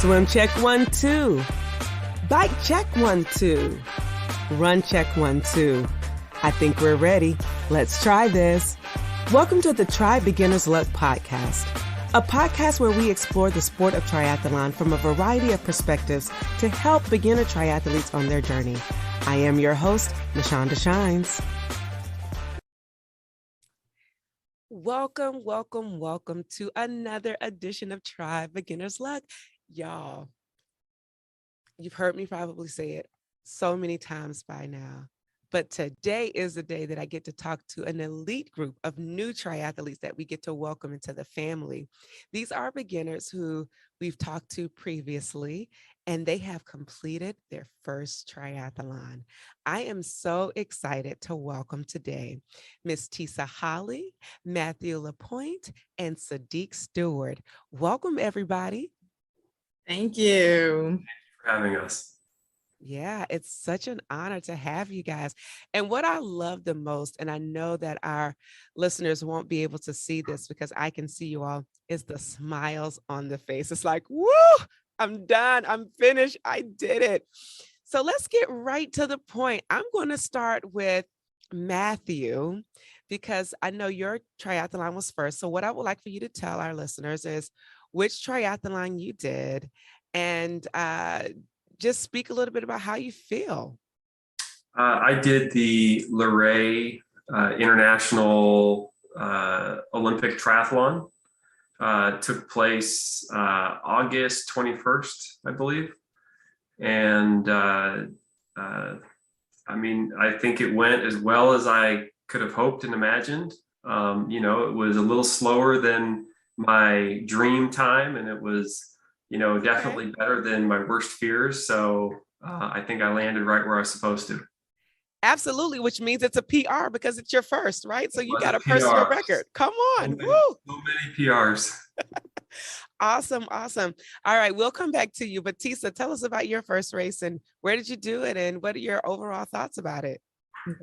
Swim check 1, 2. Bike check 1, 2. Run check 1, 2. I think we're ready. Let's try this. Welcome to the Try Beginner's Luck podcast, a podcast where we explore the sport of triathlon from a variety of perspectives to help beginner triathletes on their journey. I am your host, Nashonda Shines. Welcome, welcome, welcome to another edition of Try Beginner's Luck. Y'all, you've heard me probably say it so many times by now, but today is the day that I get to talk to an elite group of new triathletes that we get to welcome into the family. These are beginners who we've talked to previously, and they have completed their first triathlon. I am so excited to welcome today Miss Tisa Holley Matthew LaPointe, and Saadiq Stewart. Welcome, everybody. Thank you for having us. Yeah, it's such an honor to have you guys. And what I love the most, and I know that our listeners won't be able to see this because I can see you all, is the smiles on the face. It's like, woo, I'm done. I'm finished. I did it. So let's get right to the point. I'm going to start with Matthew because I know your triathlon was first. So what I would like for you to tell our listeners is which triathlon you did and just speak a little bit about how you feel. I did the Luray International Olympic Triathlon. Took place August 21st, I believe. And I think it went as well as I could have hoped and imagined. It was a little slower than my dream time, and it was, definitely better than my worst fears. So I think I landed right where I was supposed to. Absolutely, which means it's a PR because it's your first, right? So you got a personal record. Come on. So many PRs. Awesome. All right, we'll come back to you. But Tisa, tell us about your first race and where did you do it and what are your overall thoughts about it?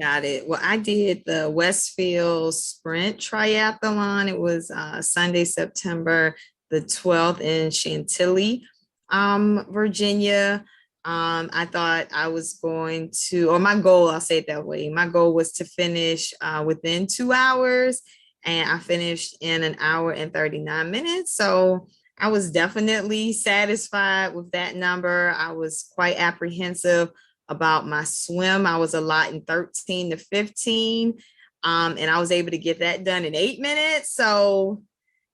Got it. Well, I did the Westfield Sprint Triathlon. It was Sunday, September the 12th in Chantilly, Virginia. I thought I was going to, or my goal, I'll say it that way. My goal was to finish within 2 hours, and I finished in 1 hour and 39 minutes. So I was definitely satisfied with that number. I was quite apprehensive about my swim. I was allotting 13 to 15, and I was able to get that done in 8 minutes. So,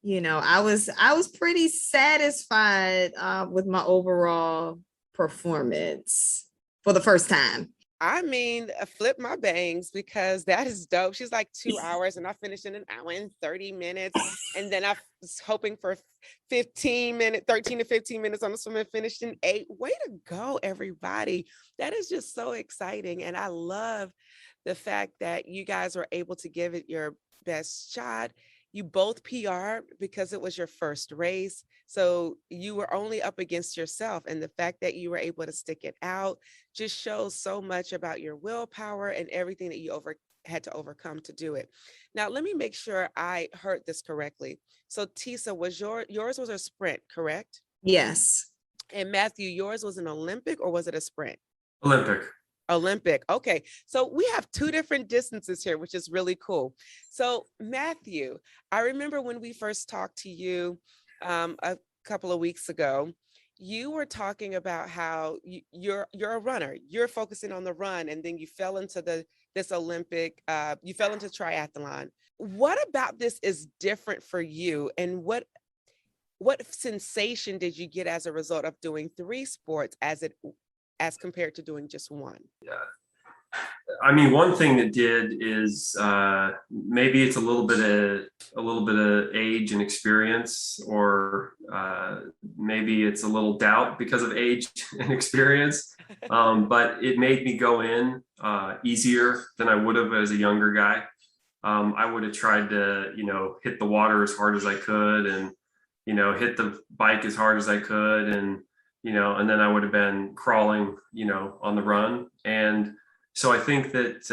I was pretty satisfied with my overall performance for the first time. I mean, flip my bangs because that is dope. She's like 2 hours and I finished in 1 hour and 30 minutes. And then I was hoping for 13 to 15 minutes on the swim and finished in 8. Way to go, everybody. That is just so exciting. And I love the fact that you guys were able to give it your best shot. You both PR because it was your first race. So you were only up against yourself. And the fact that you were able to stick it out just shows so much about your willpower and everything that you had to overcome to do it. Now, let me make sure I heard this correctly. So Tisa, yours was a sprint, correct? Yes. And Matthew, yours was an Olympic or was it a sprint? Olympic. Okay. So we have 2 different distances here, which is really cool. So Matthew, I remember when we first talked to you a couple of weeks ago, you were talking about how you're a runner, you're focusing on the run, and then you fell into this Olympic, you fell into triathlon. What about this is different for you? And what sensation did you get as a result of doing 3 sports as compared to doing just 1? Yeah. I mean, one thing that did is maybe it's a little bit of age and experience, or maybe it's a little doubt because of age and experience. But it made me go in easier than I would have as a younger guy. I would have tried to, hit the water as hard as I could, and hit the bike as hard as I could, and then I would have been crawling, on the run. And so I think that,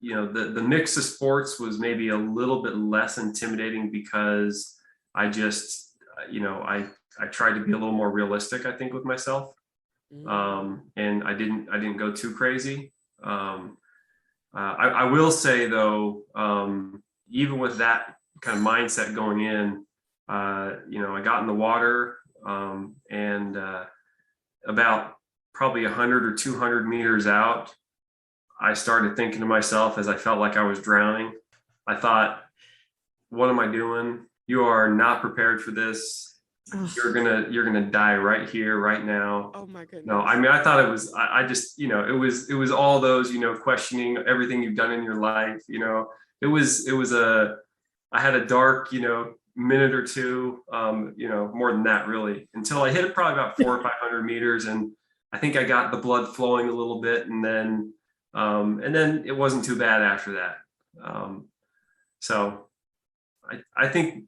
the mix of sports was maybe a little bit less intimidating because I just, I I tried to be a little more realistic, I think, with myself. And I didn't go too crazy. I will say though, even with that kind of mindset going in, I got in the water, and about probably 100 or 200 meters out, I started thinking to myself as I felt like I was drowning. I thought, what am I doing? You are not prepared for this. You're gonna die right here, right now. Oh my goodness. No, I mean, I thought it was, I just, it was all those, questioning everything you've done in your life. I had a dark, minute or two, more than that really, until I hit it probably about 400 or 500 meters. And I think I got the blood flowing a little bit, and then it wasn't too bad after that. So I think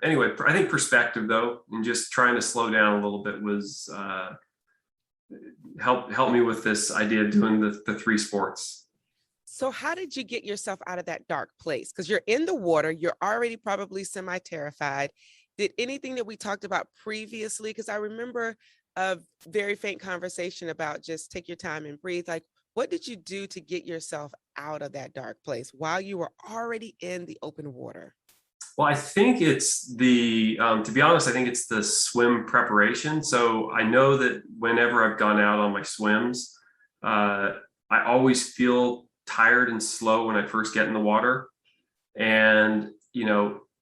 perspective though, and just trying to slow down a little bit was, help me with this idea of doing the three sports. So how did you get yourself out of that dark place? Because you're in the water, you're already probably semi-terrified. Did anything that we talked about previously? Because I remember a very faint conversation about just take your time and breathe. Like, what did you do to get yourself out of that dark place while you were already in the open water? Well, I think it's to be honest, I think it's the swim preparation. So I know that whenever I've gone out on my swims, I always feel tired and slow when I first get in the water. And,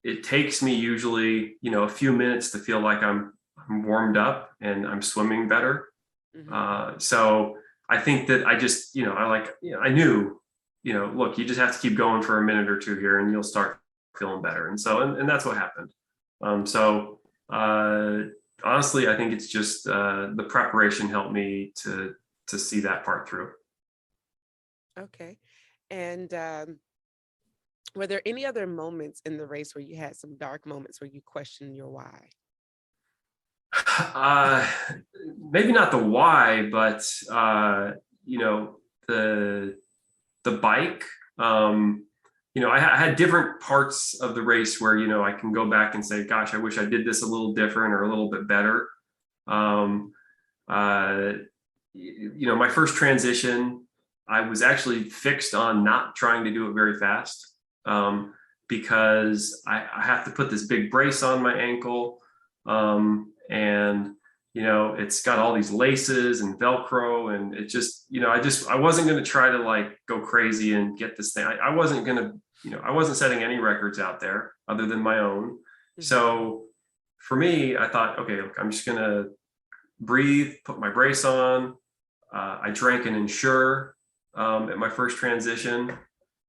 it takes me usually, a few minutes to feel like I'm warmed up and I'm swimming better. Mm-hmm. So I think that I just, I knew, look, you just have to keep going for a minute or two here and you'll start feeling better. And so, and that's what happened. Honestly, I think it's just the preparation helped me to see that part through. Okay. And were there any other moments in the race where you had some dark moments where you questioned your why? Maybe not the why, but the bike. I had different parts of the race where I can go back and say, gosh, I wish I did this a little different or a little bit better. My first transition, I was actually fixed on not trying to do it very fast, because I have to put this big brace on my ankle. And it's got all these laces and Velcro, and it just, I wasn't going to try to go crazy and get this thing. I wasn't going to, I wasn't setting any records out there other than my own. Mm-hmm. So for me, I thought, okay, look, I'm just going to breathe, put my brace on. I drank an Ensure at my first transition.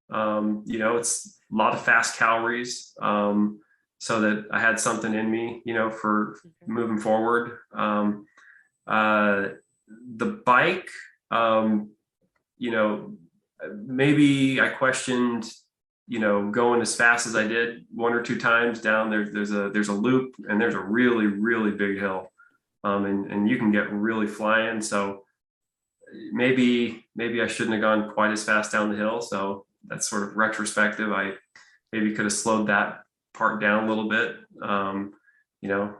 It's a lot of fast calories. So that I had something in me, for moving forward. The bike, maybe I questioned, going as fast as I did one or two times down there. There's a loop and there's a really, really big hill. And you can get really flying. So maybe I shouldn't have gone quite as fast down the hill. So that's sort of retrospective. I maybe could have slowed that part down a little bit. A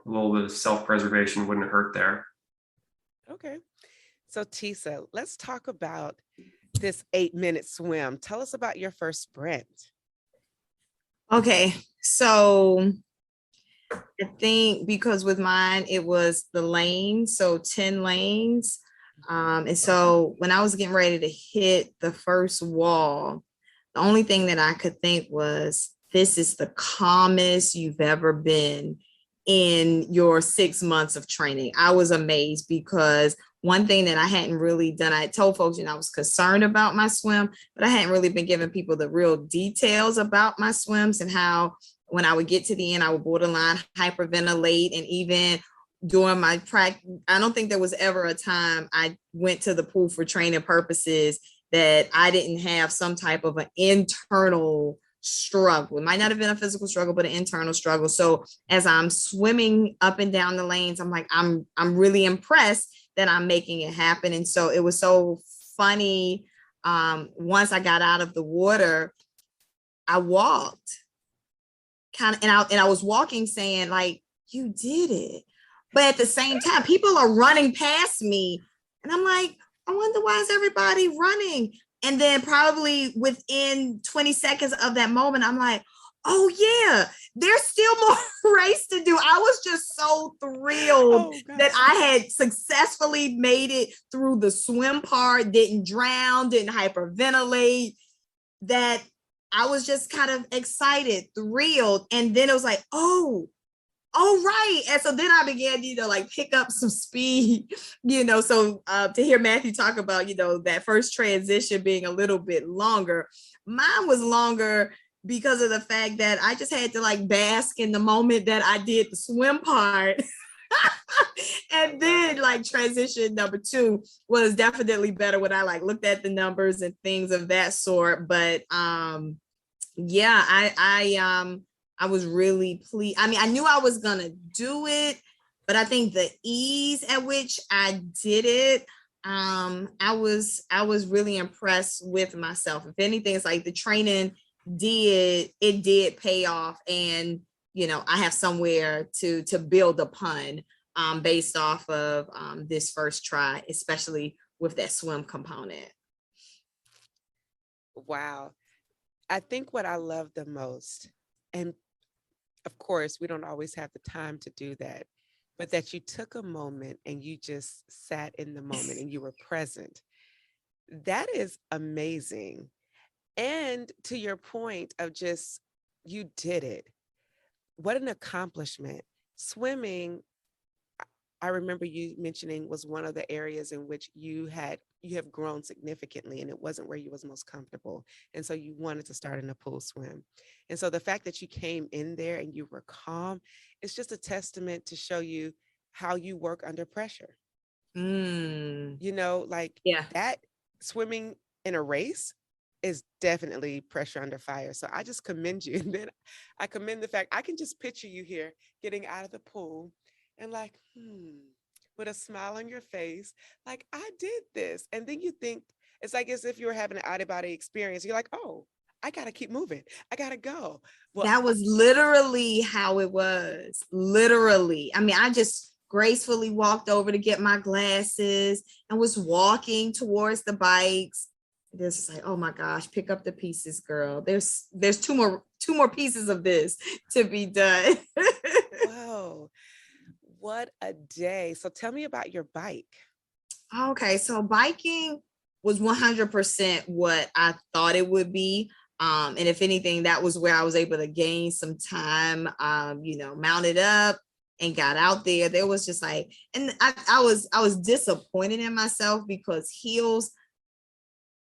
little bit of self-preservation wouldn't hurt there. Okay. So Tisa, let's talk about this 8-minute swim. Tell us about your first sprint. Okay. So I think because with mine, it was the lane, so 10 lanes. And so when I was getting ready to hit the first wall, the only thing that I could think was, this is the calmest you've ever been in your 6 months of training. I was amazed because one thing that I hadn't really done, I told folks, I was concerned about my swim, but I hadn't really been giving people the real details about my swims and how when I would get to the end, I would borderline hyperventilate. And even during my practice, I don't think there was ever a time I went to the pool for training purposes that I didn't have some type of an internal struggle. It might not have been a physical struggle, but an internal struggle. So as I'm swimming up and down the lanes, I'm like, I'm really impressed that I'm making it happen. And so it was so funny. Once I got out of the water, I walked and I was walking saying like, you did it. But at the same time, people are running past me. And I'm like, I wonder why is everybody running? And then probably within 20 seconds of that moment, I'm like, oh yeah, there's still more race to do. I was just so thrilled that I had successfully made it through the swim part, didn't drown, didn't hyperventilate, that I was just kind of excited, thrilled. And then it was like, oh, right. And so then I began, like pick up some speed, so to hear Matthew talk about, that first transition being a little bit longer, mine was longer because of the fact that I just had to like bask in the moment that I did the swim part. And then like transition number 2 was definitely better when I like looked at the numbers and things of that sort. But yeah, I was really pleased. I mean, I knew I was gonna do it, but I think the ease at which I did it, I was really impressed with myself. If anything, it's like the training did pay off, and I have somewhere to build upon based off of this first try, especially with that swim component. Wow. I think what I love the most, and of course, we don't always have the time to do that, but that you took a moment and you just sat in the moment and you were present. That is amazing. And to your point of just, you did it. What an accomplishment. Swimming, I remember you mentioning, was one of the areas in which you have grown significantly, and it wasn't where you was most comfortable. And so you wanted to start in a pool swim. And so the fact that you came in there and you were calm, it's just a testament to show you how you work under pressure. Like that swimming in a race is definitely pressure under fire. So I just commend you. And then I commend the fact I can just picture you here getting out of the pool and like, with a smile on your face, like, I did this. And then you think, it's like as if you were having an out-of-body experience. You're like, oh, I got to keep moving. I got to go. Well, that was literally how it was. Literally. I mean, I just gracefully walked over to get my glasses and was walking towards the bikes. This is like, oh my gosh, pick up the pieces, girl. There's two more pieces of this to be done. Whoa, what a day. So tell me about your bike. Okay, so biking was 100% what I thought it would be. And if anything, that was where I was able to gain some time, mounted up and got out there. There was just like, and I was disappointed in myself because heels,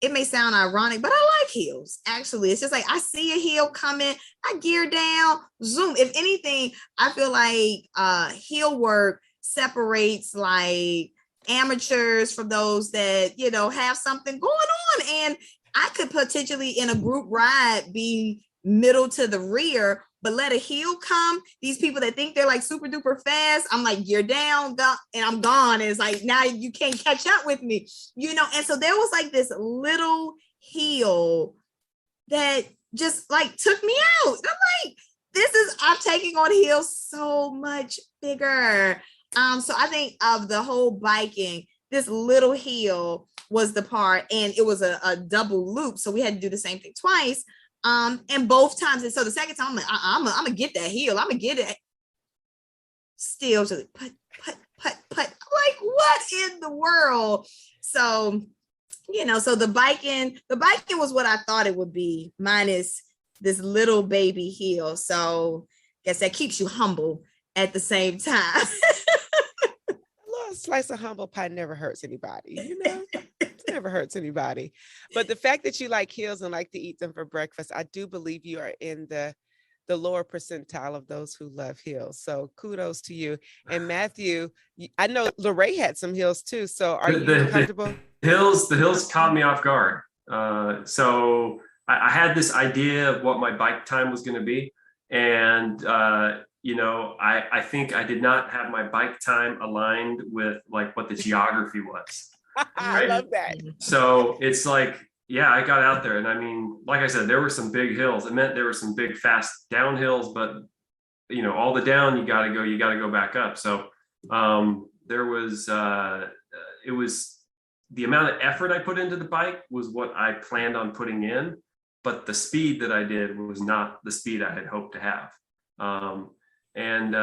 it may sound ironic, but I like heels. Actually, it's just like I see a heel coming, I gear down, zoom. If anything, I feel like heel work separates like amateurs from those that have something going on. And I could potentially in a group ride be middle to the rear, but let a heel come. These people that think they're like super duper fast, I'm like, gear down, go, and I'm gone. And it's like, now you can't catch up with me, And so there was like this little heel that just like took me out. I'm like, I'm taking on heels so much bigger. So I think of the whole biking, this little heel was the part, and it was a double loop. So we had to do the same thing twice. And both times, and so the second time, I'm like, I'm gonna get that heel. I'm gonna get it. Still, just put. I'm like, what in the world? So, so the biking was what I thought it would be, minus this little baby heel. So, I guess that keeps you humble at the same time. A little slice of humble pie never hurts anybody, It never hurts anybody. But the fact that you like heels and like to eat them for breakfast, I do believe you are in the lower percentile of those who love heels. So kudos to you. And Matthew, I know Lorraine had some heels too. So are you comfortable? The hills caught me off guard. So I had this idea of what my bike time was going to be. And, I think I did not have my bike time aligned with like what the geography was. Right? I love that. So it's like, yeah, I got out there, and I mean, like I said, there were some big hills. It meant there were some big fast downhills, but all the down you got to go back up. So There was, it was the amount of effort I put into the bike was what I planned on putting in, but the speed that I did was not the speed I had hoped to have. And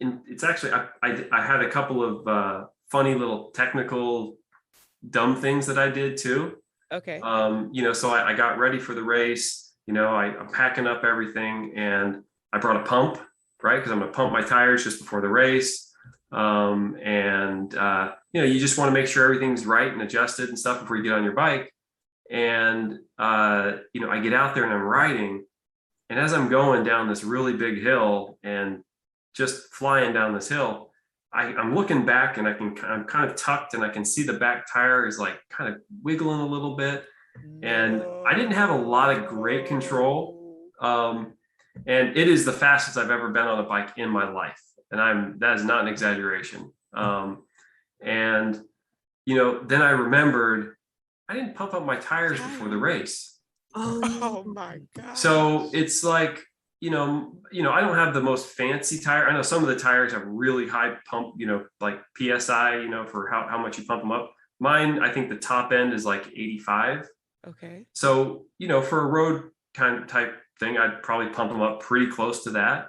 it's actually, I had a couple of funny little technical dumb things that I did too. Okay. So I got ready for the race, I'm packing up everything, and I brought a pump, right? Because I'm going to pump my tires just before the race. You just want to make sure everything's right and adjusted and stuff before you get on your bike. And, I get out there and I'm riding. And as I'm going down this really big hill and just flying down this hill, I'm looking back and I'm kind of tucked and I can see the back tire is like kind of wiggling a little bit. And I didn't have a lot of great control. And it is the fastest I've ever been on a bike in my life. And that is not an exaggeration. Then I remembered I didn't pump up my tires before the race. Oh my God. So it's like, I don't have the most fancy tire. I know some of the tires have really high pump, like PSI, for how much you pump them up. Mine, I think the top end is like 85. Okay. So, for a road kind of type thing, I'd probably pump them up pretty close to that.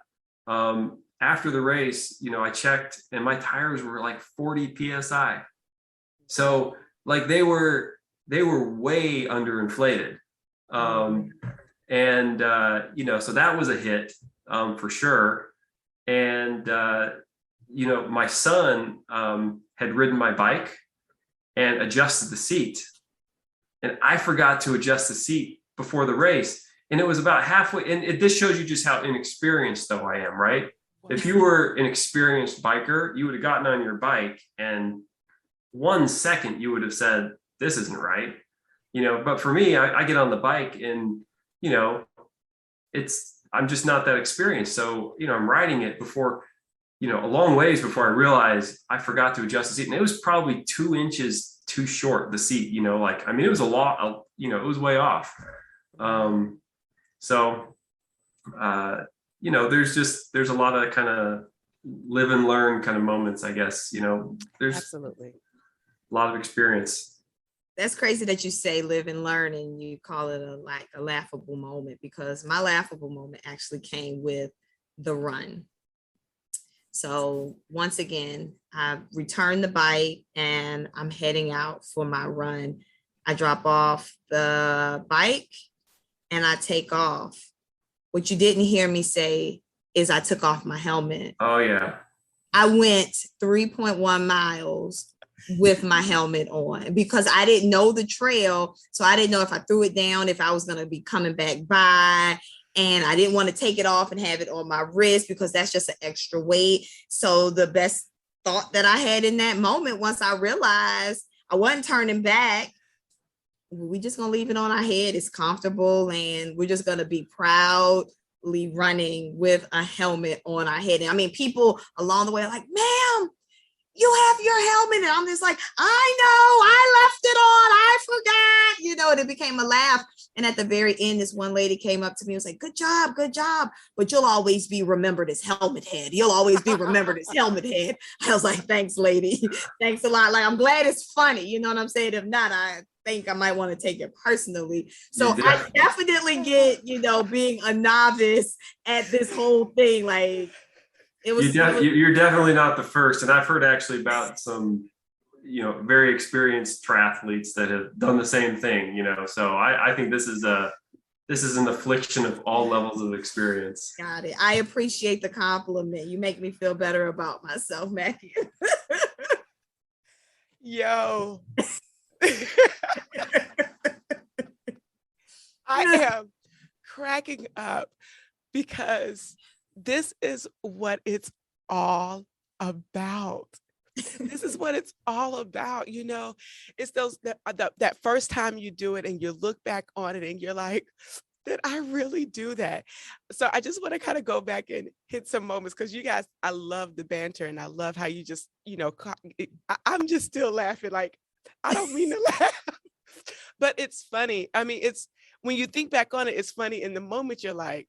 After the race, I checked and my tires were like 40 PSI. So like they were way underinflated. So that was a hit, for sure. And, my son, had ridden my bike and adjusted the seat, and I forgot to adjust the seat before the race. And it was about halfway. And this shows you just how inexperienced though I am, right? If you were an experienced biker, you would have gotten on your bike and 1 second you would have said, this isn't right. But for me, I get on the bike and, I'm just not that experienced. So, I'm riding it before, a long ways before I realized I forgot to adjust the seat. And it was probably 2 inches too short, the seat, it was a lot, it was way off. There's a lot of kind of live and learn kind of moments, I guess, there's absolutely a lot of experience. That's crazy that you say live and learn and you call it a laughable moment, because my laughable moment actually came with the run. So once again, I returned the bike and I'm heading out for my run. I drop off the bike and I take off. What you didn't hear me say is I took off my helmet. Oh yeah. I went 3.1 miles with my helmet on because I didn't know the trail. So I didn't know if I threw it down, if I was going to be coming back by, and I didn't want to take it off and have it on my wrist because that's just an extra weight. So the best thought that I had in that moment, once I realized I wasn't turning back, we just going to leave it on our head. It's comfortable and we're just going to be proudly running with a helmet on our head. And I mean, people along the way are like, ma'am, you have your helmet. And I'm just like, I know, I left it on. I forgot, and it became a laugh. And at the very end, this one lady came up to me and was like, good job. But you'll always be remembered as helmet head. You'll always be remembered as helmet head. I was like, thanks, lady. Thanks a lot. Like, I'm glad it's funny. You know what I'm saying? If not, I think I might want to take it personally. So I definitely get, being a novice at this whole thing. Like, you're definitely not the first. And I've heard actually about some, very experienced triathletes that have done the same thing, so I think this is an affliction of all levels of experience. Got it. I appreciate the compliment. You make me feel better about myself, Matthew. Yo. I am cracking up because this is what it's all about. This is what it's all about. It's that first time you do it and you look back on it and you're like, did I really do that? So I just want to kind of go back and hit some moments because you guys, I love the banter and I love how you just, I'm just still laughing. Like, I don't mean to laugh, but it's funny. I mean, when you think back on it, it's funny. In the moment, you're like,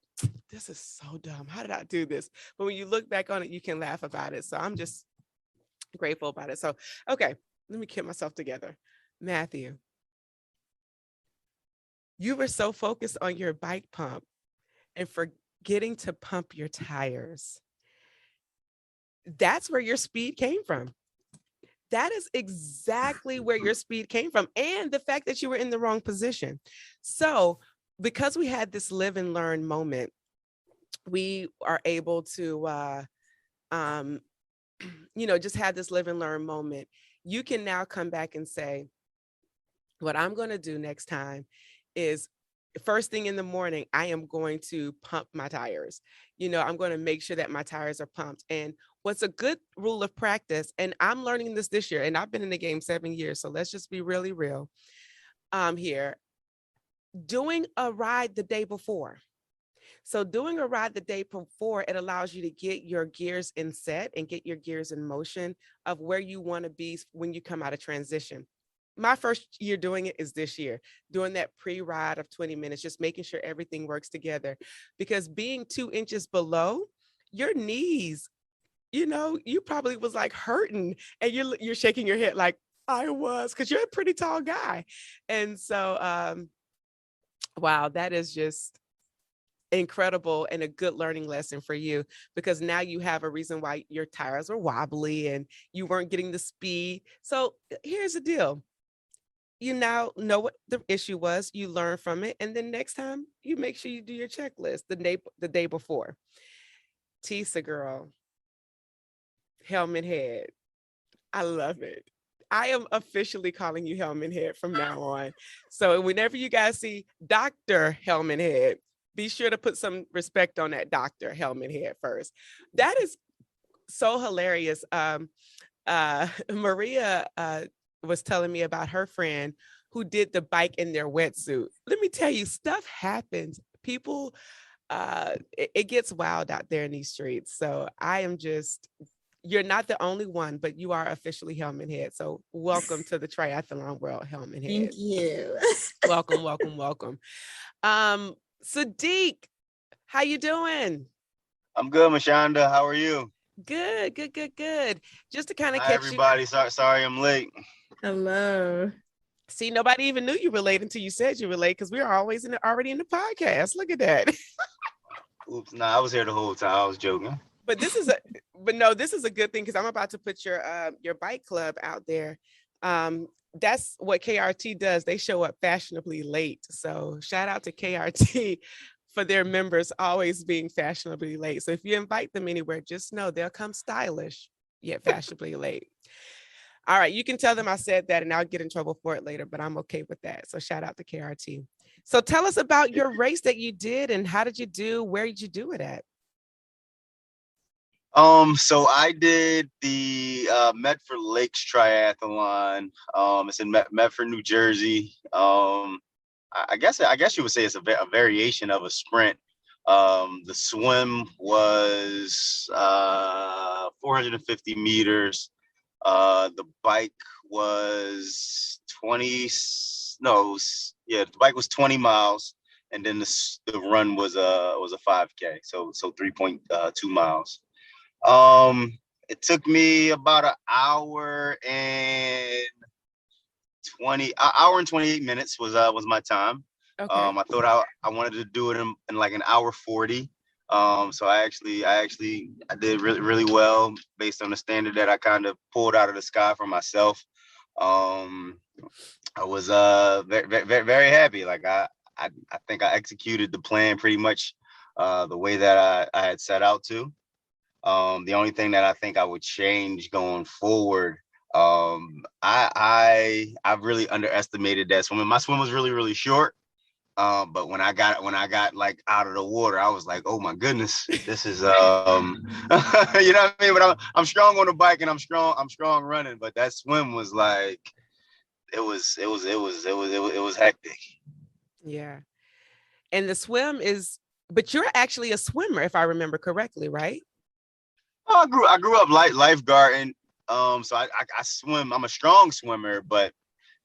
this is so dumb. How did I do this? But when you look back on it, you can laugh about it. So I'm just Grateful about it. So, okay, let me get myself together. Matthew, you were so focused on your bike pump and forgetting to pump your tires. That's where your speed came from. That is exactly where your speed came from, and the fact that you were in the wrong position. So, because we had this live and learn moment, we are able to, um, just have this live and learn moment. You can now come back and say, what I'm going to do next time is first thing in the morning, I am going to pump my tires. I'm going to make sure that my tires are pumped. And what's a good rule of practice, and I'm learning this year, and I've been in the game 7 years, so let's just be really real here. Doing a ride the day before. So doing a ride the day before, it allows you to get your gears in set and get your gears in motion of where you want to be when you come out of transition. My first year doing it is this year, doing that pre-ride of 20 minutes, just making sure everything works together. Because being 2 inches below, your knees, you probably was like hurting, and you're shaking your head like I was, because you're a pretty tall guy. And so, wow, that is just incredible and a good learning lesson for you, because now you have a reason why your tires were wobbly and you weren't getting the speed. So here's the deal. You now know what the issue was, you learn from it, and then next time you make sure you do your checklist the day before. Tisa girl, helmet head. I love it. I am officially calling you helmet head from now on. So whenever you guys see Dr. Helmet Head, be sure to put some respect on that Dr. Helmet Head first. That is so hilarious. Maria was telling me about her friend who did the bike in their wetsuit. Let me tell you, stuff happens. People, it gets wild out there in these streets. So you're not the only one, but you are officially helmet head. So welcome to the triathlon world, helmet head. Thank you. Welcome, welcome, welcome. Saadiq, how you doing? I'm good, Mashonda. How are you? Good, good, good, good. Just to kind of Hi, catch everybody. Sorry I'm late. Hello. See, nobody even knew you were late until you said you were late, because we are always already in the podcast. Look at that. Oops, nah, I was here the whole time. I was joking. But this is a good thing, because I'm about to put your bike club out there. That's what KRT does. They show up fashionably late. So shout out to KRT for their members always being fashionably late. So if you invite them anywhere, just know they'll come stylish, yet fashionably late. All right, you can tell them I said that, and I'll get in trouble for it later, but I'm okay with that. So shout out to KRT. So tell us about your race that you did, and how did you do? Where did you do it at? So I did the Medford Lakes Triathlon. It's in Medford, New Jersey. I guess you would say it's a variation of a sprint. The swim was 450 meters. The bike was the bike was 20 miles, and then the run was a 5K, so 3.2 miles. It took me about an hour and 28 minutes was my time. Okay. I thought I wanted to do it in like an hour 40. So I did really, really well based on the standard that I kind of pulled out of the sky for myself. I was very, very, very happy. Like I think I executed the plan pretty much the way that I had set out to. The only thing that I think I would change going forward, I really underestimated that swimming. My swim was really, really short. But when I got like out of the water, I was like, oh my goodness, this is you know what I mean? But I'm strong on the bike, and I'm strong running, but that swim was like it was hectic. Yeah. And the swim is, but you're actually a swimmer, if I remember correctly, right? I grew up lifeguarding. So I swim. I'm a strong swimmer, but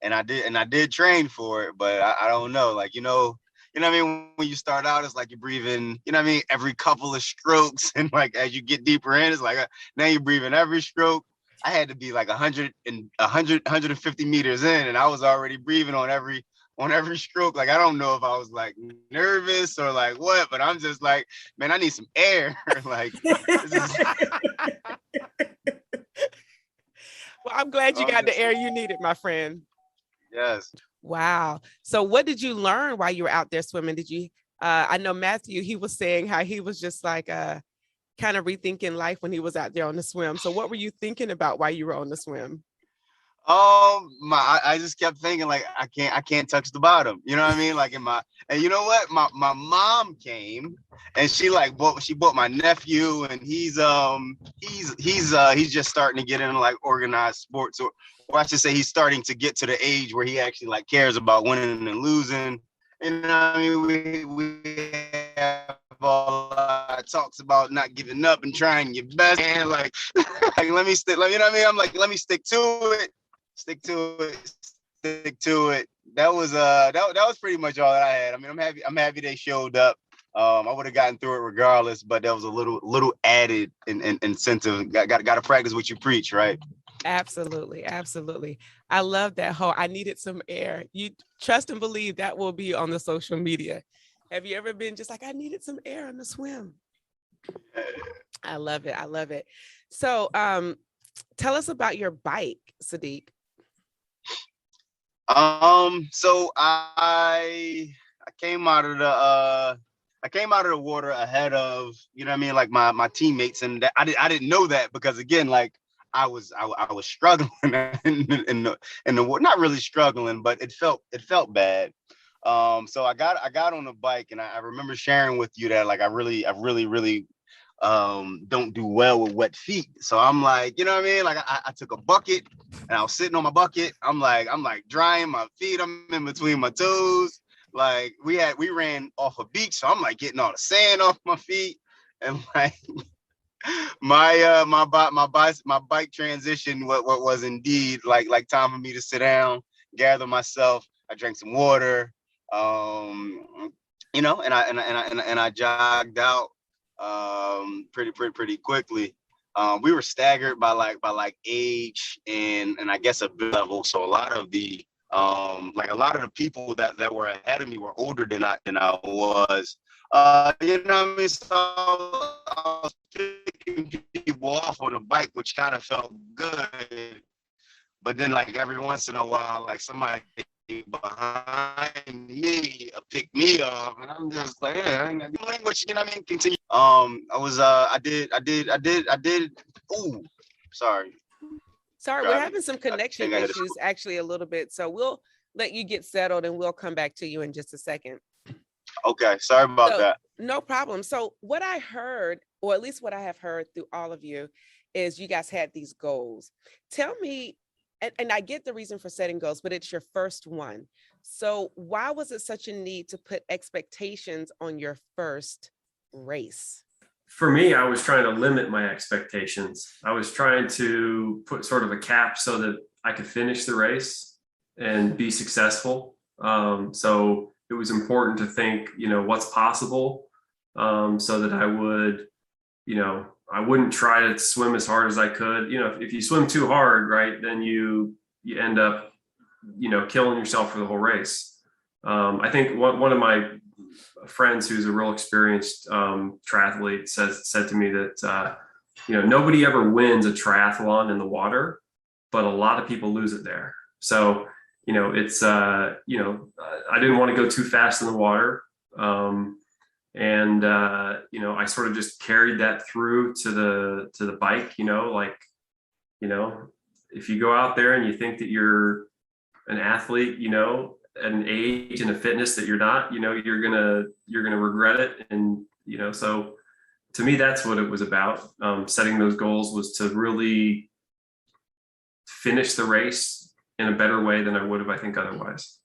I did train for it, but I don't know. Like, you know what I mean? When you start out, it's like you're breathing, you know what I mean? Every couple of strokes. And like, as you get deeper in, it's like, now you're breathing every stroke. I had to be like 150 meters in, and I was already breathing on every stroke. Like, I don't know if I was like nervous or like what, but I'm just like, man, I need some air. Like, this is. Well, I'm glad you got the air you needed, my friend. Yes. Wow. So what did you learn while you were out there swimming? Did you, I know Matthew, he was saying how he was just like kind of rethinking life when he was out there on the swim. So what were you thinking about while you were on the swim? I just kept thinking like, I can't touch the bottom. You know what I mean? Like and you know what? My mom came and she bought my nephew, and he's just starting to get into like organized sports, or I should say he's starting to get to the age where he actually like cares about winning and losing. You know what I mean? We have all talks about not giving up and trying your best, and like, like let me stick. Like, you know what I mean? I'm like, let me stick to it. Stick to it. That was pretty much all that I had. I mean, I'm happy they showed up. I would have gotten through it regardless, but there was a little added incentive. Got to practice what you preach, right? Absolutely. I love that whole I needed some air. You trust and believe that will be on the social media. Have you ever been just like, I needed some air on the swim? I love it. So tell us about your bike, Saadiq. So I came out of the water ahead of, you know what I mean, like my teammates, and I didn't know that because, again, like I was struggling in the water, not really struggling, but it felt bad. So I got on the bike, and I remember sharing with you that like I really don't do well with wet feet. So I'm like, you know what I mean? Like I took a bucket and I was sitting on my bucket. I'm like drying my feet. I'm in between my toes. Like we ran off a beach. So I'm like getting all the sand off my feet. And like my bike transition what was indeed like time for me to sit down, gather myself. I drank some water, you know, and I jogged out pretty quickly. We were staggered by age and I guess a bit level. So a lot of the people that were ahead of me were older than I was. You know what I mean? So I was picking people off on the bike, which kind of felt good. But then like every once in a while, like somebody behind me pick me up, and I'm just like, yeah, I ain't got good language, you know what I mean? Continue. I did. Ooh, sorry, we're having some connection issues actually a little bit, so we'll let you get settled and we'll come back to you in just a second. Okay, sorry about that. No problem. So what I heard, or at least what I have heard through all of you, is you guys had these goals. Tell me, and I get the reason for setting goals, but it's your first one. So why was it such a need to put expectations on your first race? For me, I was trying to limit my expectations. I was trying to put sort of a cap so that I could finish the race and be successful. So it was important to think, you know, what's possible, so that I would, you know, I wouldn't try to swim as hard as I could. You know, if you swim too hard, right, then you end up, you know, killing yourself for the whole race. I think one of my friends who's a real experienced triathlete said to me that, you know, nobody ever wins a triathlon in the water, but a lot of people lose it there. So, you know, it's, you know, I didn't want to go too fast in the water. And you know, I sort of just carried that through to the bike, you know, like, you know, if you go out there and you think that you're an athlete, you know, at an age and a fitness that you're not, you know, you're gonna regret it. And, you know, so to me, that's what it was about. Setting those goals was to really finish the race in a better way than I would have, I think, otherwise.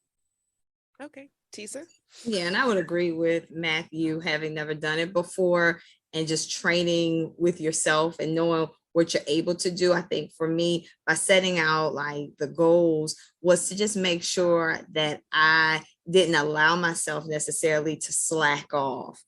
Okay, Tisa? Yeah, and I would agree with Matthew, having never done it before and just training with yourself and knowing what you're able to do. I think for me, by setting out like the goals was to just make sure that I didn't allow myself necessarily to slack off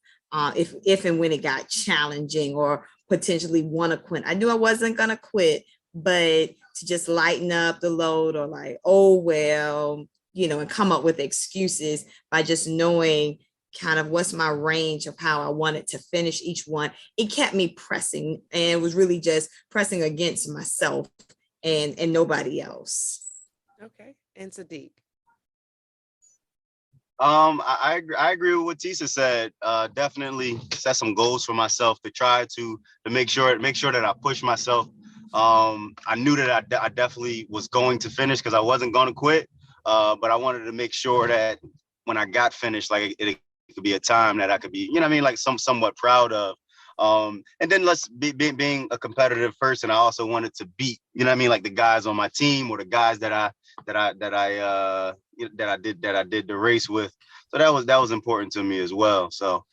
if and when it got challenging or potentially want to quit. I knew I wasn't going to quit, but to just lighten up the load or like, oh, well, and come up with excuses by just knowing kind of what's my range of how I wanted to finish each one. It kept me pressing, and it was really just pressing against myself and nobody else. Okay. And Saadiq. I agree with what Tisa said. Definitely set some goals for myself to try to make sure that I push myself. I knew that I definitely was going to finish because I wasn't going to quit. But I wanted to make sure that when I got finished, like it could be a time that I could be, like somewhat proud of. And then being a competitive person, I also wanted to beat, like the guys on my team or the guys that I did the race with. So that was important to me as well. So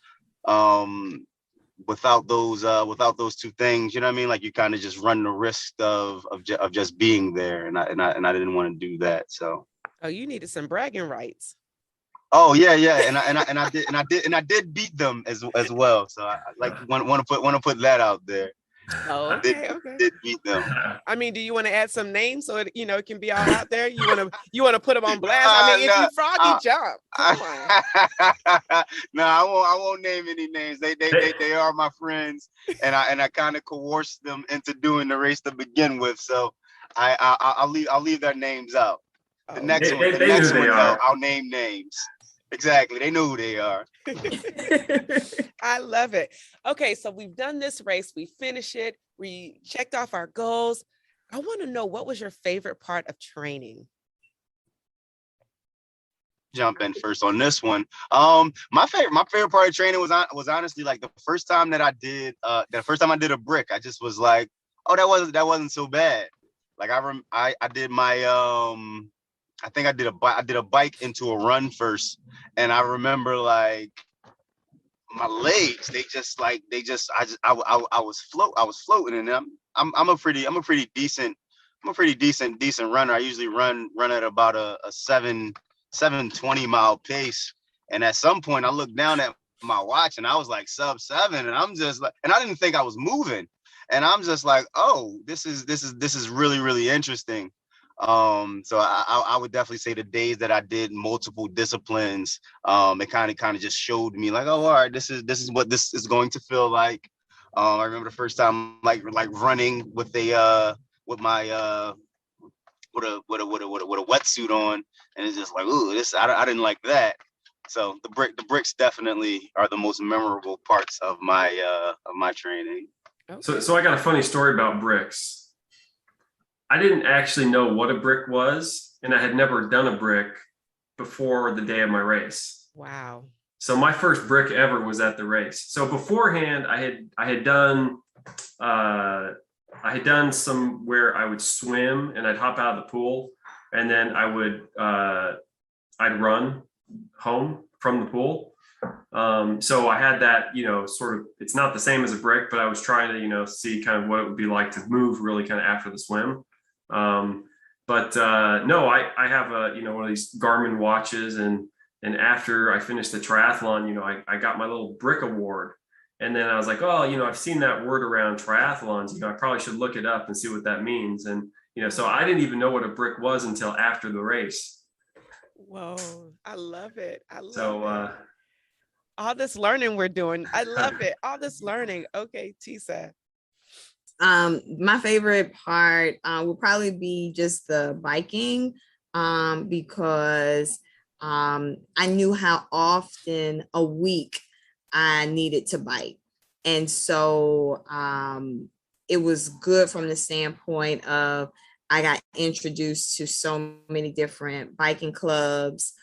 without those two things, like you kind of just run the risk of just being there, and I didn't want to do that. So You needed some bragging rights. Oh yeah, and I did beat them as well. So I like want to put that out there. Oh, okay, okay. Did beat them. I mean, do you want to add some names so it can be all out there? You want to put them on blast? I mean, if you froggy jump, come on. No, I won't name any names. They are my friends, and I kind of coerced them into doing the race to begin with. So I'll leave their names out. The next one, I'll name names. Exactly. They know who they are. I love it. Okay, so we've done this race. We finished it. We checked off our goals. I want to know, what was your favorite part of training? Jump in first on this one. My favorite part of training was honestly like the first time that I did a brick. I just was like, oh, that wasn't so bad. Like I did my I think I did a bike into a run first, and I remember like my legs, I was floating, and I'm a pretty decent runner. I usually run at about a 720 mile pace, and at some point I looked down at my watch and I was like sub 7, and I'm just like, and I didn't think I was moving, and I'm just like, oh, this is really, really interesting. So I would definitely say the days that I did multiple disciplines, it kind of just showed me like, oh, all right, this is what this is going to feel like. I remember the first time like running with a wetsuit on, and it's just like, ooh, I didn't like that. So the bricks definitely are the most memorable parts of my training. Okay. So I got a funny story about bricks. I didn't actually know what a brick was, and I had never done a brick before the day of my race. Wow. So my first brick ever was at the race. So beforehand, I had done some where I would swim and I'd hop out of the pool, and then I'd run home from the pool. So I had that, sort of, it's not the same as a brick, but I was trying to, see kind of what it would be like to move really kind of after the swim. No, I have one of these Garmin watches, and after I finished the triathlon, I got my little brick award. And then I was like, oh, I've seen that word around triathlons, I probably should look it up and see what that means. And, so I didn't even know what a brick was until after the race. Whoa, I love it. So, all this learning we're doing. I love it. All this learning. Okay, Tisa. My favorite part will probably be just the biking, because I knew how often a week I needed to bike. And so it was good from the standpoint of I got introduced to so many different biking clubs,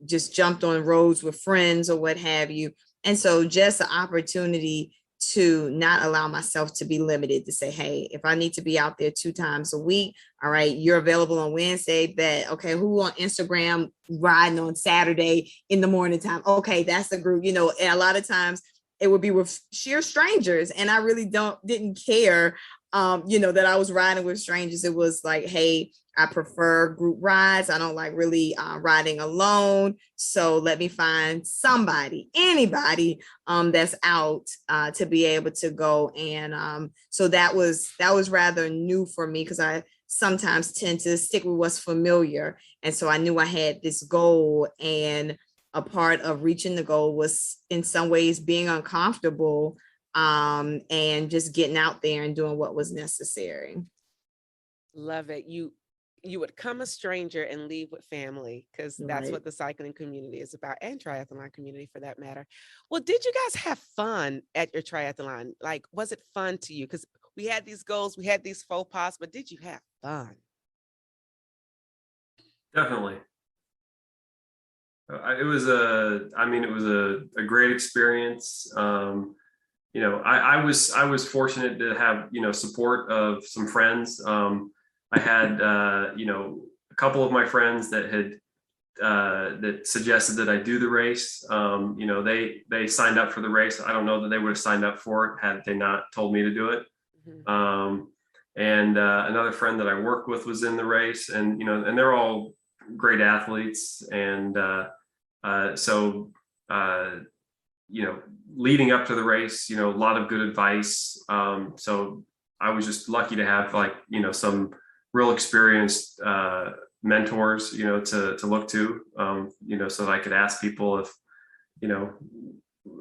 just jumped on roads with friends or what have you. And so just the opportunity to not allow myself to be limited, to say, hey, if I need to be out there 2 times a week, all right, you're available on Wednesday, but okay, who on Instagram riding on Saturday in the morning time? Okay, that's the group, and a lot of times it would be with sheer strangers, and I really didn't care that I was riding with strangers. It was like, hey, I prefer group rides. I don't like really riding alone. So let me find somebody, anybody that's out to be able to go. And so that was rather new for me, because I sometimes tend to stick with what's familiar. And so I knew I had this goal, and a part of reaching the goal was in some ways being uncomfortable and just getting out there and doing what was necessary. Love it. You would come a stranger and leave with family, because that's Right. what the cycling community is about, and triathlon community for that matter. Well, did you guys have fun at your triathlon? Like, was it fun to you? Because we had these goals, we had these faux pas, but did you have fun? Definitely. It was a great experience. I was fortunate to have, support of some friends. I had, a couple of my friends that had that suggested that I do the race. They signed up for the race. I don't know that they would have signed up for it had they not told me to do it. Mhm. And another friend that I worked with was in the race, and they're all great athletes. And so leading up to the race, a lot of good advice. So I was just lucky to have some real experienced mentors, to look to, so that I could ask people if,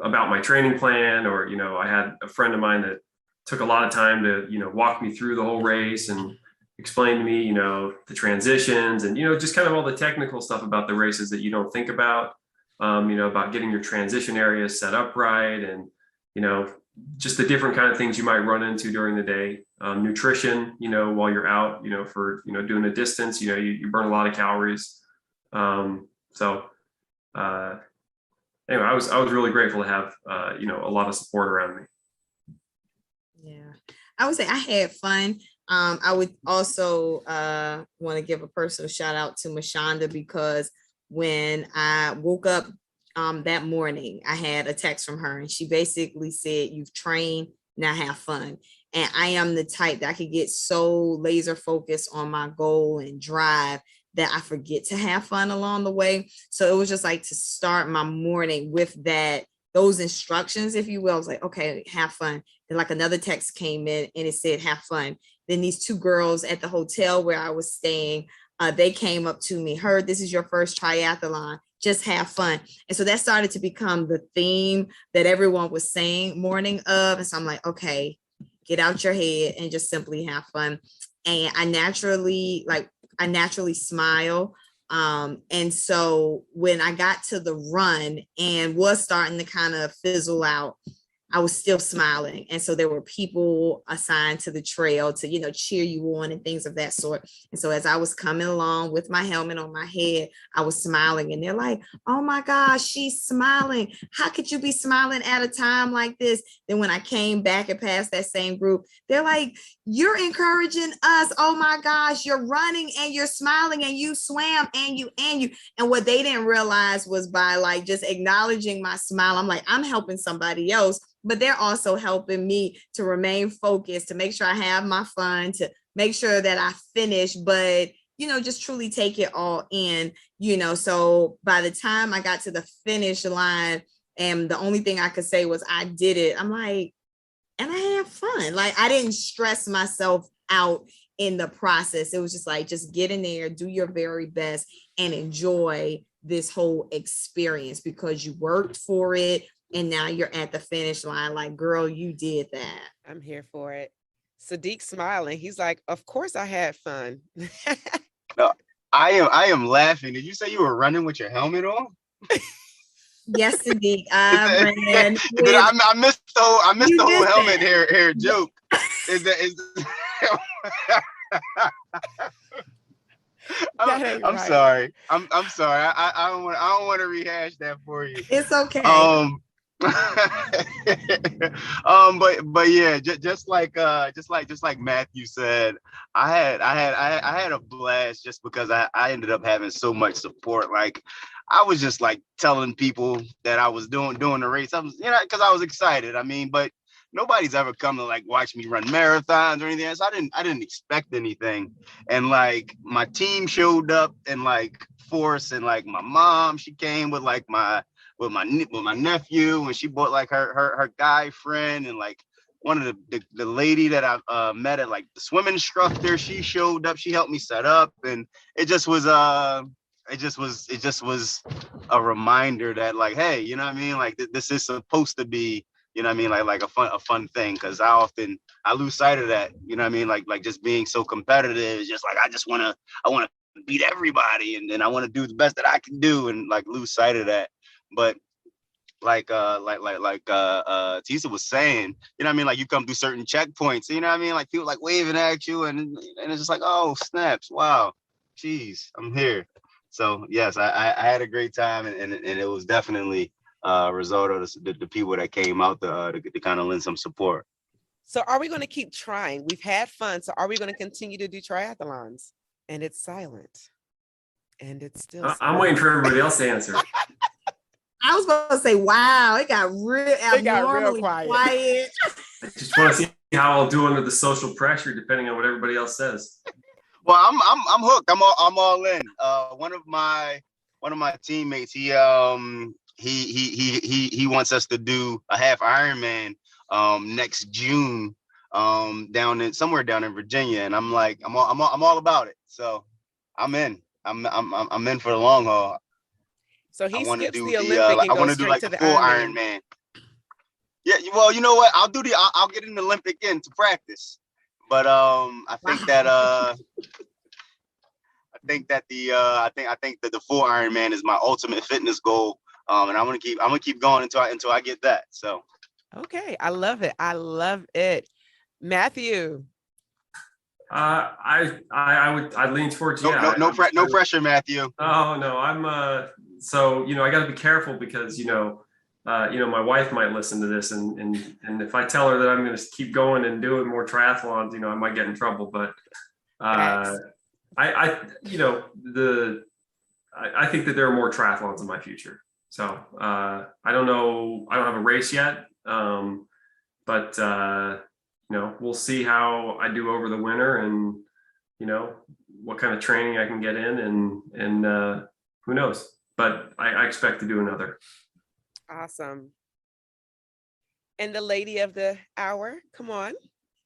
about my training plan, or, I had a friend of mine that took a lot of time to, walk me through the whole race and explain to me, the transitions and, just kind of all the technical stuff about the races that you don't think about, about getting your transition areas set up right. And, just the different kind of things you might run into during the day. Nutrition, while you're out, for, doing a distance, you burn a lot of calories. So anyway, I was really grateful to have, a lot of support around me. Yeah, I would say I had fun. I would also want to give a personal shout out to Mashonda, because when I woke up that morning, I had a text from her, and she basically said, "You've trained, now have fun." And I am the type that I could get so laser focused on my goal and drive that I forget to have fun along the way. So it was just like to start my morning with those instructions, if you will. I was like, okay, have fun. Then like another text came in and it said, have fun. Then these two girls at the hotel where I was staying, they came up to me, heard this is your first triathlon, just have fun. And so that started to become the theme that everyone was saying morning of. And so I'm like, okay, get out your head and just simply have fun. And I naturally smile. And so when I got to the run and was starting to kind of fizzle out, I was still smiling. And so there were people assigned to the trail to, cheer you on and things of that sort. And so as I was coming along with my helmet on my head, I was smiling, and they're like, oh my gosh, she's smiling. How could you be smiling at a time like this? Then when I came back and passed that same group, they're like, you're encouraging us. Oh my gosh, you're running and you're smiling and you swam and you. And what they didn't realize was by like just acknowledging my smile, I'm like, I'm helping somebody else, but they're also helping me to remain focused, to make sure I have my fun, to make sure that I finish, but, just truly take it all in, so by the time I got to the finish line and the only thing I could say was I did it, I'm like, and I had fun. Like I didn't stress myself out in the process. It was just like, just get in there, do your very best and enjoy this whole experience because you worked for it. And now you're at the finish line. Like, girl, you did that. I'm here for it. Saadiq smiling. He's like, of course I had fun. No, I am laughing. Did you say you were running with your helmet on? Yes, indeed. I ran. I missed the whole helmet hair joke. I'm sorry. I'm sorry. I don't want to rehash that for you. It's okay. But yeah, just like Matthew said, I had a blast just because I ended up having so much support. Like I was just like telling people that I was doing the race. I was, because I was excited. I mean, but nobody's ever come to like watch me run marathons or anything. So I didn't expect anything. And like my team showed up in like force, and like my mom, she came with like with my nephew, and she brought like her guy friend, and like one of the lady that I met at like the swimming instructor, she showed up, she helped me set up, and it just was a reminder that like, hey, you know what I mean, like this is supposed to be, you know what I mean, like a fun thing, because I lose sight of that, you know what I mean, like just being so competitive is just like I want to beat everybody, and then I want to do the best that I can do, and like lose sight of that. But Tisa was saying, you know what I mean, like you come through certain checkpoints, you know what I mean, like people like waving at you, and it's just like, oh snaps, wow, geez, I'm here. So yes, I had a great time, and it was definitely a result of the people that came out to kind of lend some support. So are we going to keep trying? We've had fun, so are we going to continue to do triathlons? And it's silent, and it's still silent. I'm waiting for everybody else to answer. I was going to say, wow, it got real quiet. I just want to see how I'll do under the social pressure, depending on what everybody else says. Well, I'm hooked. I'm all in. One of my teammates, he wants us to do a half Ironman next June somewhere down in Virginia, and I'm like, I'm all about it. So I'm in. I'm in for the long haul. So he skips the Olympic and goes straight to the full Ironman. Yeah, well, you know what? I'll get an Olympic in to practice. But I think that the full Ironman is my ultimate fitness goal. And I'm gonna keep going until I get that. So okay, I love it. I love it. Matthew. I'd lean towards no pressure, Matthew. Oh no, I'm so I got to be careful because my wife might listen to this, and if I tell her that I'm going to keep going and doing more triathlons, I might get in trouble. But I think that there are more triathlons in my future. So I don't know. I don't have a race yet, but we'll see how I do over the winter, and what kind of training I can get in, and who knows. But I expect to do another. Awesome. And the lady of the hour, come on.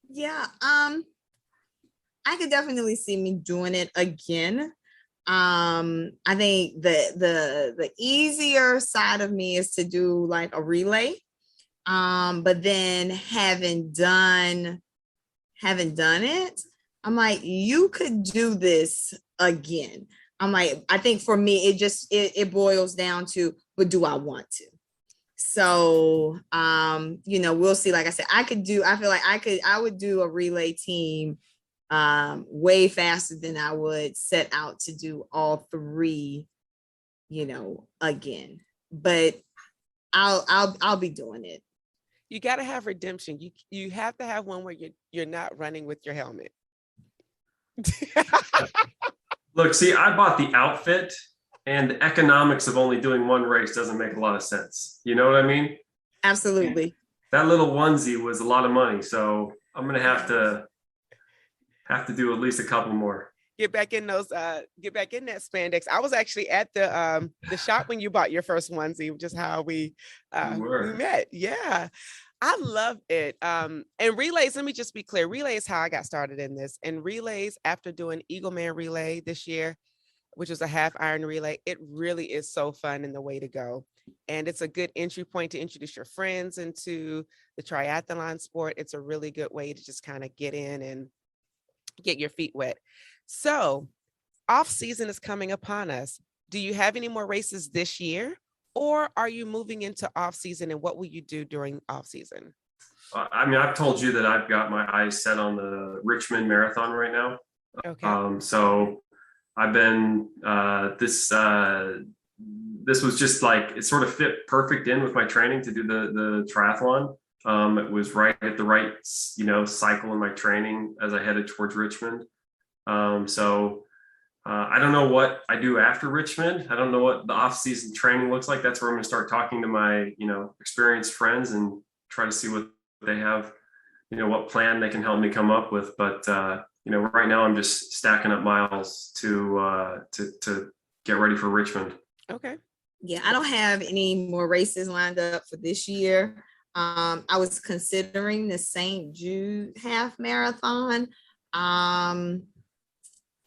Yeah, I could definitely see me doing it again. I think the easier side of me is to do like a relay. But then having done it, I'm like, you could do this again. I'm like, I think for me, it boils down to, but do I want to? So, we'll see. Like I said, I feel like I would do a relay team way faster than I would set out to do all three, again. But I'll be doing it. You got to have redemption. You have to have one where you're not running with your helmet. Look, see, I bought the outfit, and the economics of only doing one race doesn't make a lot of sense. You know what I mean? Absolutely. That little onesie was a lot of money, so I'm gonna have to do at least a couple more. Get back in that spandex. I was actually at the shop when you bought your first onesie, which is how we met. Yeah. I love it. And relays, let me just be clear. Relay is how I got started in this. And relays, after doing Eagleman relay this year, which was a half iron relay, it really is so fun and the way to go. And it's a good entry point to introduce your friends into the triathlon sport. It's a really good way to just kind of get in and get your feet wet. So off season is coming upon us. Do you have any more races this year? Or are you moving into off season, and what will you do during off season? I've told you that I've got my eyes set on the Richmond Marathon right now. Okay. So I've been this was just like, it sort of fit perfect in with my training to do the triathlon. It was right at the right cycle in my training as I headed towards Richmond. I don't know what I do after Richmond. I don't know what the off-season training looks like. That's where I'm going to start talking to my, experienced friends and try to see what they have, what plan they can help me come up with. But, right now I'm just stacking up miles to get ready for Richmond. Okay. Yeah, I don't have any more races lined up for this year. I was considering the St. Jude half marathon.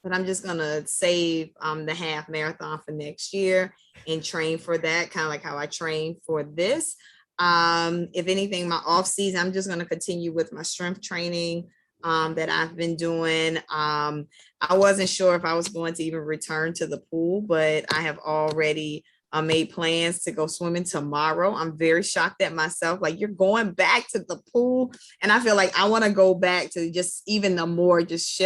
But I'm just gonna save the half marathon for next year and train for that, kind of like how I trained for this. If anything, my off season, I'm just gonna continue with my strength training that I've been doing. I wasn't sure if I was going to even return to the pool, but I have already made plans to go swimming tomorrow. I'm very shocked at myself. Like, you're going back to the pool, and I feel like I want to go back to just even the more just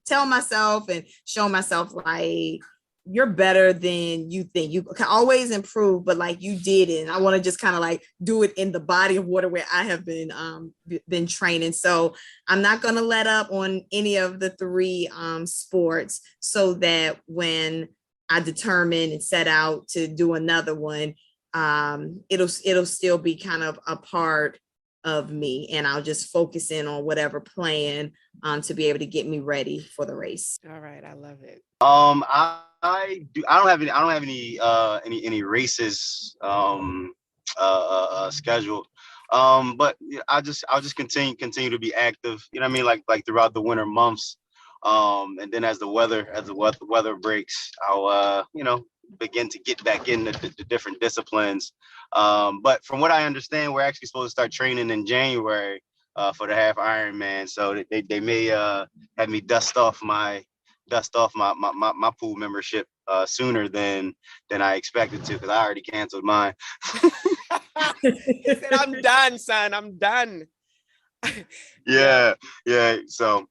tell myself and show myself like you're better than you think. You can always improve, but like you did it. And I want to just kind of like do it in the body of water where I have been training. So I'm not going to let up on any of the three sports, so that when I determine and set out to do another one, it'll still be kind of a part of me, and I'll just focus in on whatever plan to be able to get me ready for the race. All right. I love it. I don't have any races scheduled. But I'll just continue to be active. You know what I mean? Like throughout the winter months. And then as the weather breaks, I'll begin to get back into the different disciplines. But from what I understand, we're actually supposed to start training in January for the half Ironman. So they may have me dust off my pool membership sooner than I expected to, because I already canceled mine. He said, "I'm done, son. I'm done." Yeah. So.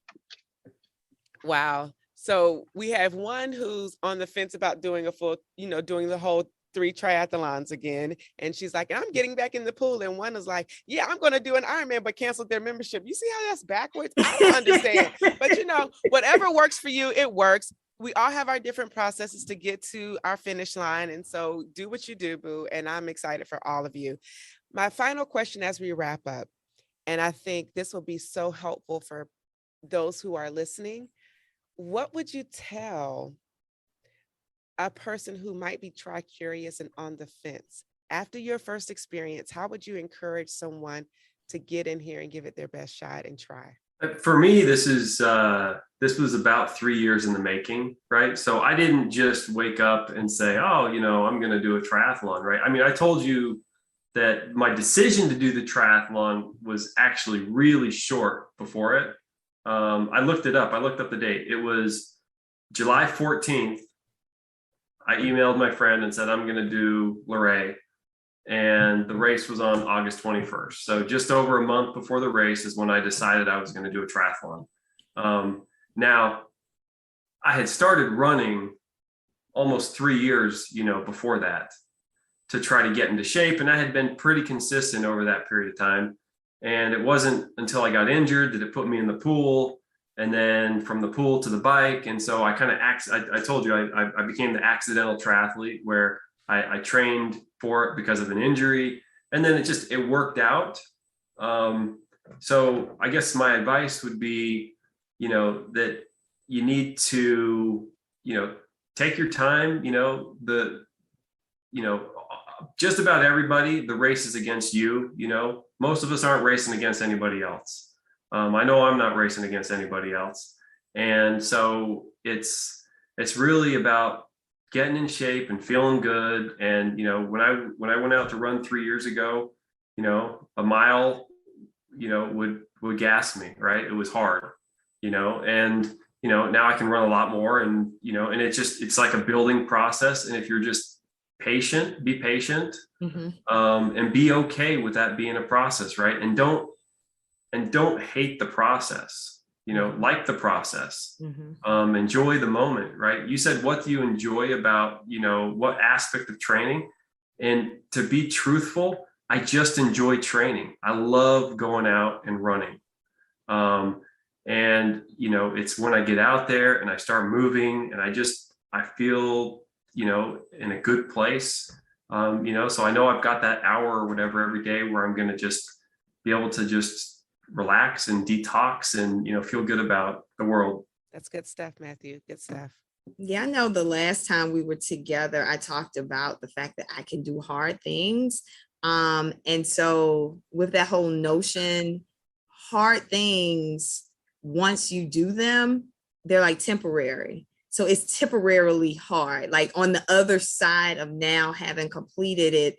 Wow. So we have one who's on the fence about doing doing the whole 3 triathlons again. And she's like, "I'm getting back in the pool." And one is like, "Yeah, I'm going to do an Ironman, but canceled their membership." You see how that's backwards? I don't understand. But whatever works for you, it works. We all have our different processes to get to our finish line. And so do what you do, boo. And I'm excited for all of you. My final question as we wrap up, and I think this will be so helpful for those who are listening. What would you tell a person who might be tri-curious and on the fence after your first experience? How would you encourage someone to get in here and give it their best shot and try? For me, this was about 3 years in the making, right? So I didn't just wake up and say, "Oh, I'm going to do a triathlon," right? I mean, I told you that my decision to do the triathlon was actually really short before it. I looked it up. I looked up the date. It was July 14th. I emailed my friend and said, "I'm going to do Luray." And the race was on August 21st. So just over a month before the race is when I decided I was going to do a triathlon. Now, I had started running almost 3 years, before that, to try to get into shape. And I had been pretty consistent over that period of time. And it wasn't until I got injured that it put me in the pool, and then from the pool to the bike. And so I kind of, I told you, I became the accidental triathlete, where I trained for it because of an injury, and then it worked out. So I guess my advice would be, that you need to, take your time. Just about everybody, the race is against you. Most of us aren't racing against anybody else. I know I'm not racing against anybody else. And so it's really about getting in shape and feeling good. And, when I went out to run 3 years ago, a mile, would gas me, right? It was hard, and, now I can run a lot more, and, and it's like a building process. And if you're just patient, be patient, and be okay with that being a process, right? And don't hate the process. Like the process, enjoy the moment, right? You said, what do you enjoy about, what aspect of training? And to be truthful, I just enjoy training. I love going out and running. And, it's when I get out there and I start moving, and I feel, in a good place, so I know I've got that hour or whatever every day where I'm going to just, be able to just relax and detox and, feel good about the world. That's good stuff, Matthew. Good stuff. Yeah, I know the last time we were together, I talked about the fact that I can do hard things. And so with that whole notion, hard things, once you do them, they're like temporary. So it's temporarily hard. Like on the other side of now having completed it,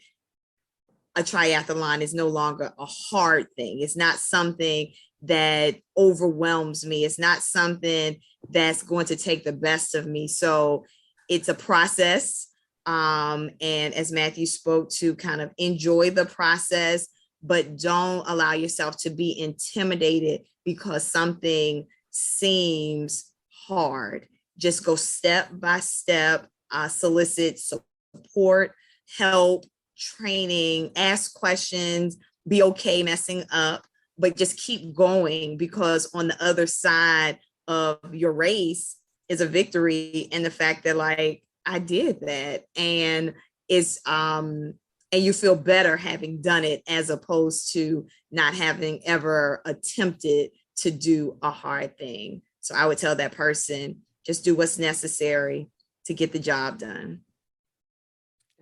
a triathlon is no longer a hard thing. It's not something that overwhelms me. It's not something that's going to take the best of me. So it's a process. And as Matthew spoke to, kind of enjoy the process, but don't allow yourself to be intimidated because something seems hard. Just go step by step, solicit support, help, training, ask questions, be okay messing up, but just keep going, because on the other side of your race is a victory, and the fact that like I did that, and it's and you feel better having done it as opposed to not having ever attempted to do a hard thing. So I would tell that person, just do what's necessary to get the job done.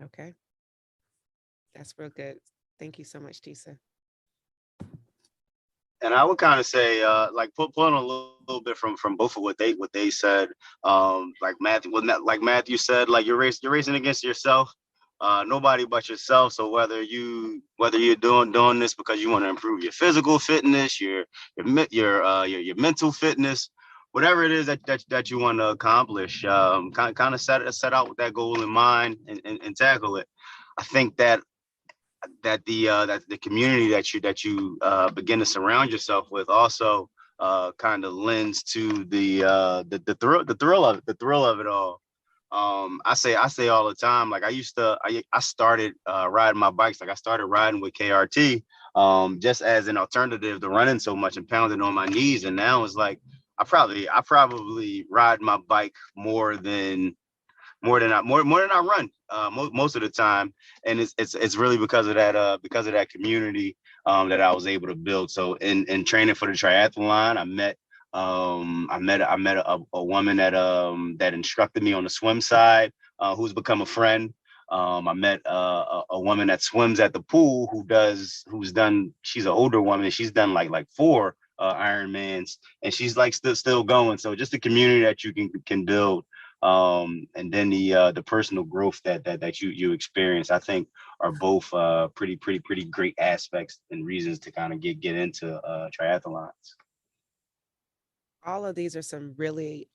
Okay. That's real good. Thank you so much, Tisa. And I would kind of say, like pulling a little bit from both of what they said. Like Matthew said, like you're racing against yourself. Nobody but yourself. So whether you're doing this because you want to improve your physical fitness, your mental fitness, whatever it is that you want to accomplish, kind of set out with that goal in mind and tackle it. I think that the community that you begin to surround yourself with also kind of lends to the thrill of it all. I say all the time, like I started riding my bikes, like I started riding with KRT just as an alternative to running so much and pounding on my knees, and now it's like I probably ride my bike more than I run most of the time, and it's really because of that community that I was able to build. So in training for the triathlon, I met a woman that instructed me on the swim side, who's become a friend. I met a woman that swims at the pool she's an older woman. She's done like 4 Ironmans, and she's like still going. So just the community that you can build. And then the personal growth that you experience, I think, are both pretty great aspects and reasons to kind of get into triathlons. All of these are some really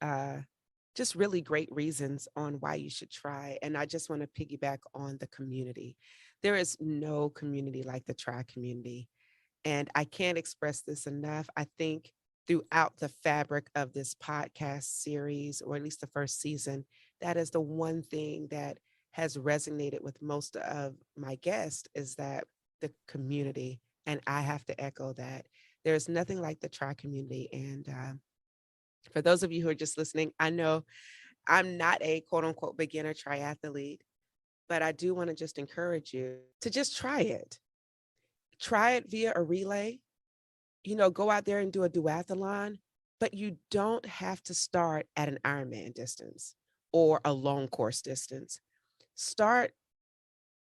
just really great reasons on why you should try. And I just want to piggyback on the community. There is no community like the tri community. And I can't express this enough. I think throughout the fabric of this podcast series, or at least the first season, that is the one thing that has resonated with most of my guests, is that the community. And I have to echo that. There's nothing like the tri community. And for those of you who are just listening, I know I'm not a quote unquote beginner triathlete, but I do want to just encourage you to just try it. Try it via a relay. Go out there and do a duathlon, but you don't have to start at an Ironman distance or a long course distance. Start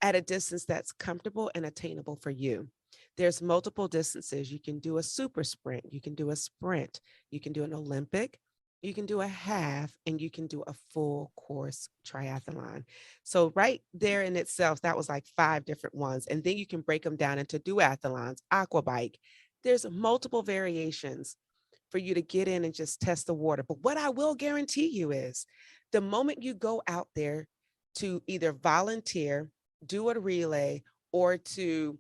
at a distance that's comfortable and attainable for you. There's multiple distances. You can do a super sprint, you can do a sprint, you can do an Olympic, you can do a half, and you can do a full course triathlon. So right there in itself, that was like 5 different ones. And then you can break them down into duathlons, aqua bike. There's multiple variations for you to get in and just test the water. But what I will guarantee you is the moment you go out there to either volunteer, do a relay, or to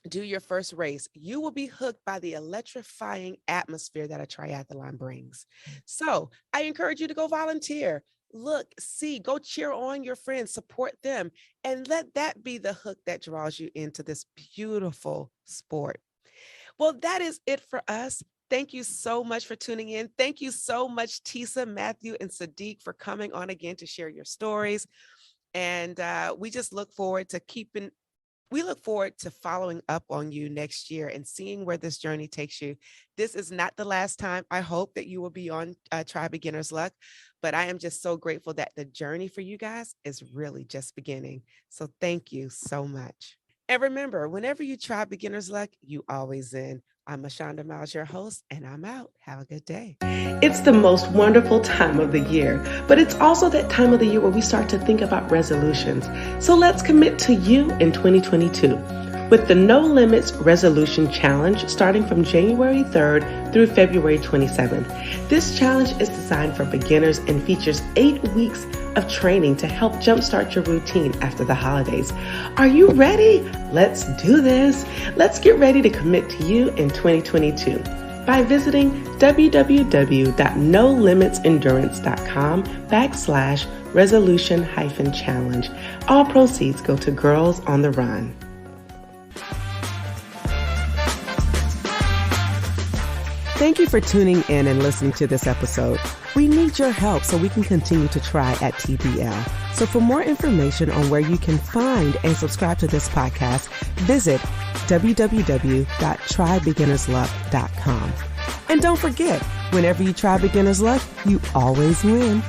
do your first race, you will be hooked by the electrifying atmosphere that a triathlon brings. So I encourage you to go volunteer. Look, see, go cheer on your friends, support them, and let that be the hook that draws you into this beautiful sport. Well, that is it for us. Thank you so much for tuning in. Thank you so much, Tisa, Matthew, and Saadiq, for coming on again to share your stories. And we just look forward to keeping We look forward to following up on you next year and seeing where this journey takes you. This is not the last time I hope that you will be on Try Beginner's Luck, but I am just so grateful that the journey for you guys is really just beginning. So thank you so much. And remember, whenever you try Beginner's Luck, you always win. I'm Mashonda Miles, your host, and I'm out. Have a good day. It's the most wonderful time of the year, but it's also that time of the year where we start to think about resolutions. So let's commit to you in 2022 with the No Limits Resolution Challenge starting from January 3rd through February 27th. This challenge is designed for beginners and features 8 weeks of training to help jumpstart your routine after the holidays. Are you ready? Let's do this. Let's get ready to commit to you in 2022 by visiting www.nolimitsendurance.com/resolution-challenge. All proceeds go to Girls on the Run. Thank you for tuning in and listening to this episode. We need your help so we can continue to try at TBL. So for more information on where you can find and subscribe to this podcast, visit www.trybeginnersluck.com. And don't forget, whenever you try Beginner's Luck, you always win.